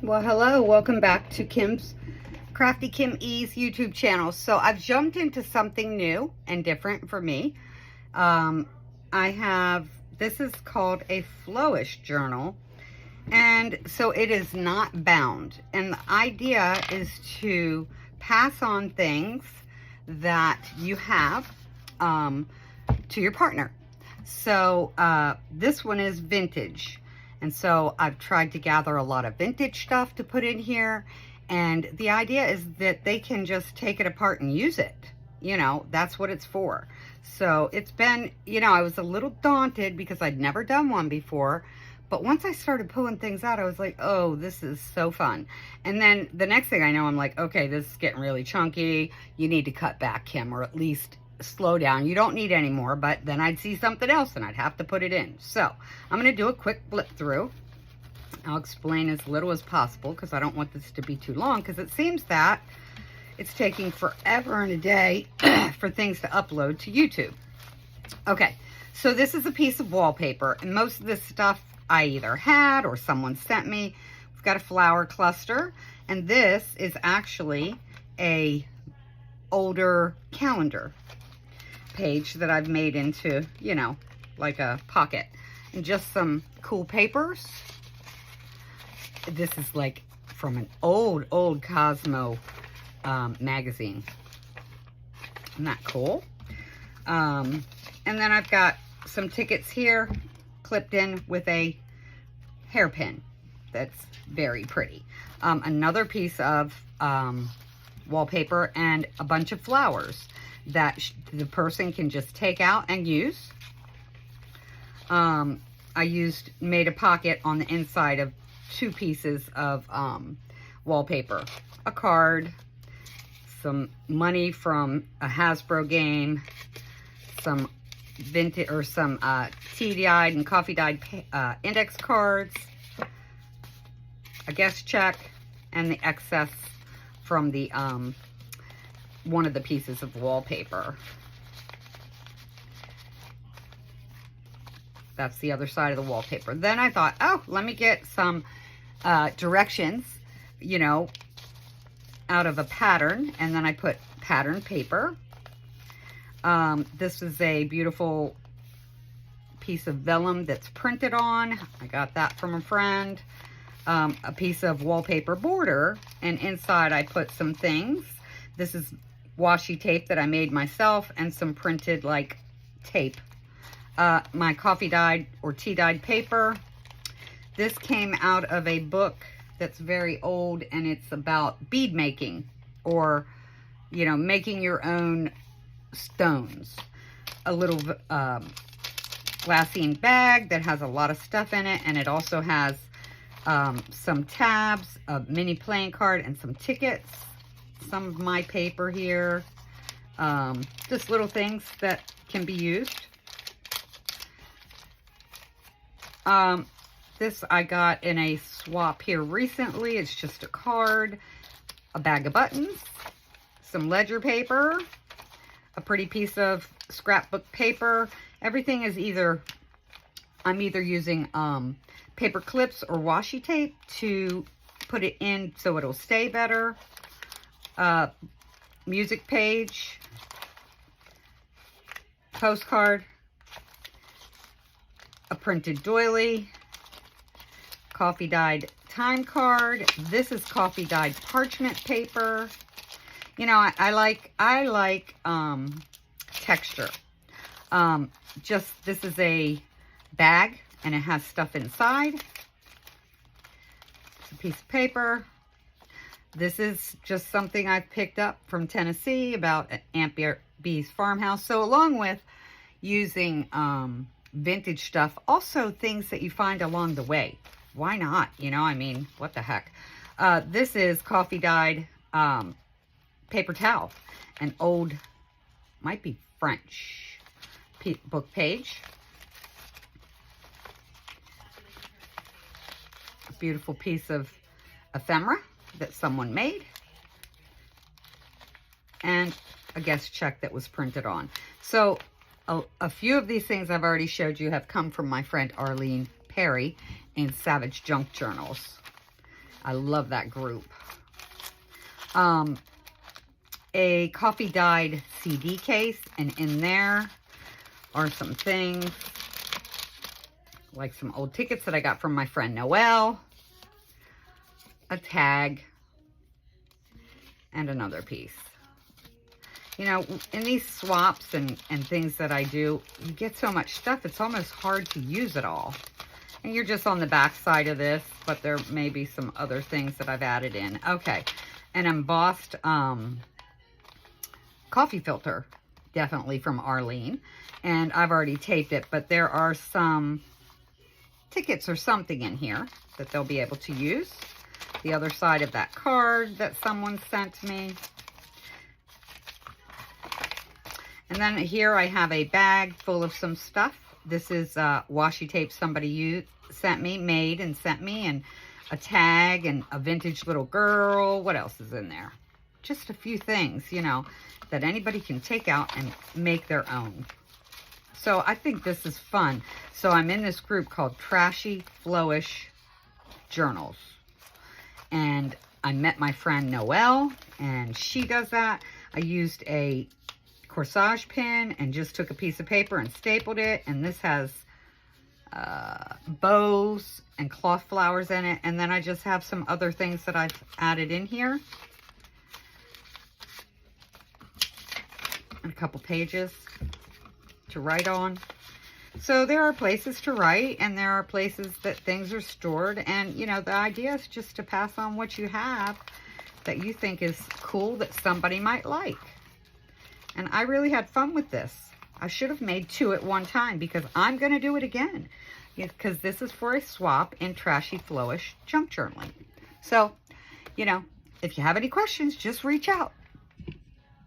Well, hello, welcome back to Kim's Crafty Kim E's YouTube channel. So I've jumped into something new and different for me. This is called a Flowish journal. And so it is not bound. And the idea is to pass on things that you have to your partner. So this one is vintage. And so I've tried to gather a lot of vintage stuff to put in here. And the idea is that they can just take it apart and use it. You know, that's what it's for. So it's been, you know, I was a little daunted because I'd never done one before. But once I started pulling things out, I was like, oh, this is so fun. And then the next thing I know, I'm like, okay, this is getting really chunky. You need to cut back, Kim, or at least slow down. You don't need any more, but then I'd see something else and I'd have to put it in. So I'm going to do a quick blip through. I'll explain as little as possible because I don't want this to be too long, because it seems that it's taking forever and a day for things to upload to YouTube. Okay, so this is a piece of wallpaper, and most of this stuff I either had or someone sent me. We've got a flower cluster, and this is actually a older calendar page that I've made into, you know, like a pocket, and just some cool papers. This is like from an old Cosmo magazine. Isn't that cool? And then I've got some tickets here clipped in with a hairpin. That's very pretty. Another piece of wallpaper and a bunch of flowers that the person can just take out and use. I made a pocket on the inside of 2 pieces of wallpaper. A card, some money from a Hasbro game, some vintage or some tea-dyed and coffee-dyed index cards, a guest check, and the excess from the one of the pieces of wallpaper. That's the other side of the wallpaper. Then I thought, oh, let me get some directions, you know, out of a pattern. And then I put pattern paper. This is a beautiful piece of vellum that's printed on. I got that from a friend. A piece of wallpaper border, and inside I put some things. This is washi tape that I made myself, and some printed like tape. My coffee dyed or tea dyed paper. This came out of a book that's very old, and it's about bead making, or, you know, making your own stones. A little glassine bag that has a lot of stuff in it, and it also has some tabs, a mini playing card, and some tickets. Some of my paper here. Just little things that can be used. This I got in a swap here recently. It's just a card, a bag of buttons, some ledger paper, a pretty piece of scrapbook paper. Everything is I'm either using paper clips or washi tape to put it in so it'll stay better. Music page, postcard, a printed doily, coffee dyed time card. This is coffee dyed parchment paper. You know, I like texture. This is a bag, and it has stuff inside. It's a piece of paper. This is just something I've picked up from Tennessee about Aunt Bee's farmhouse. So along with using vintage stuff, also things that you find along the way. Why not? You know, I mean, what the heck? This is coffee dyed paper towel. An old, might be French book page. A beautiful piece of ephemera that someone made, and a guest check that was printed on. So a few of these things I've already showed you have come from my friend Arlene Perry in Savage Junk Journals. I love that group. A coffee dyed CD case, and in there are some things like some old tickets that I got from my friend Noelle, a tag, and another piece. You know, in these swaps and things that I do, you get so much stuff, it's almost hard to use it all. And you're just on the back side of this, but there may be some other things that I've added in. Okay, an embossed coffee filter, definitely from Arlene. And I've already taped it, but there are some tickets or something in here that they'll be able to use. The other side of that card that someone sent me. And then here I have a bag full of some stuff. This is washi tape somebody made and sent me, and a tag and a vintage little girl. What else is in there? Just a few things, you know, that anybody can take out and make their own. So I think this is fun. So I'm in this group called Trashy Flowish Journals. And I met my friend Noelle, and she does that. I used a corsage pin and just took a piece of paper and stapled it. And this has bows and cloth flowers in it. And then I just have some other things that I've added in here. And a couple pages to write on. So there are places to write, and there are places that things are stored. And, you know, the idea is just to pass on what you have that you think is cool that somebody might like. And I really had fun with this. I should have made 2 at one time, because I'm going to do it again. Because this is for a swap in Trashy Flowish junk journaling. So, you know, if you have any questions, just reach out.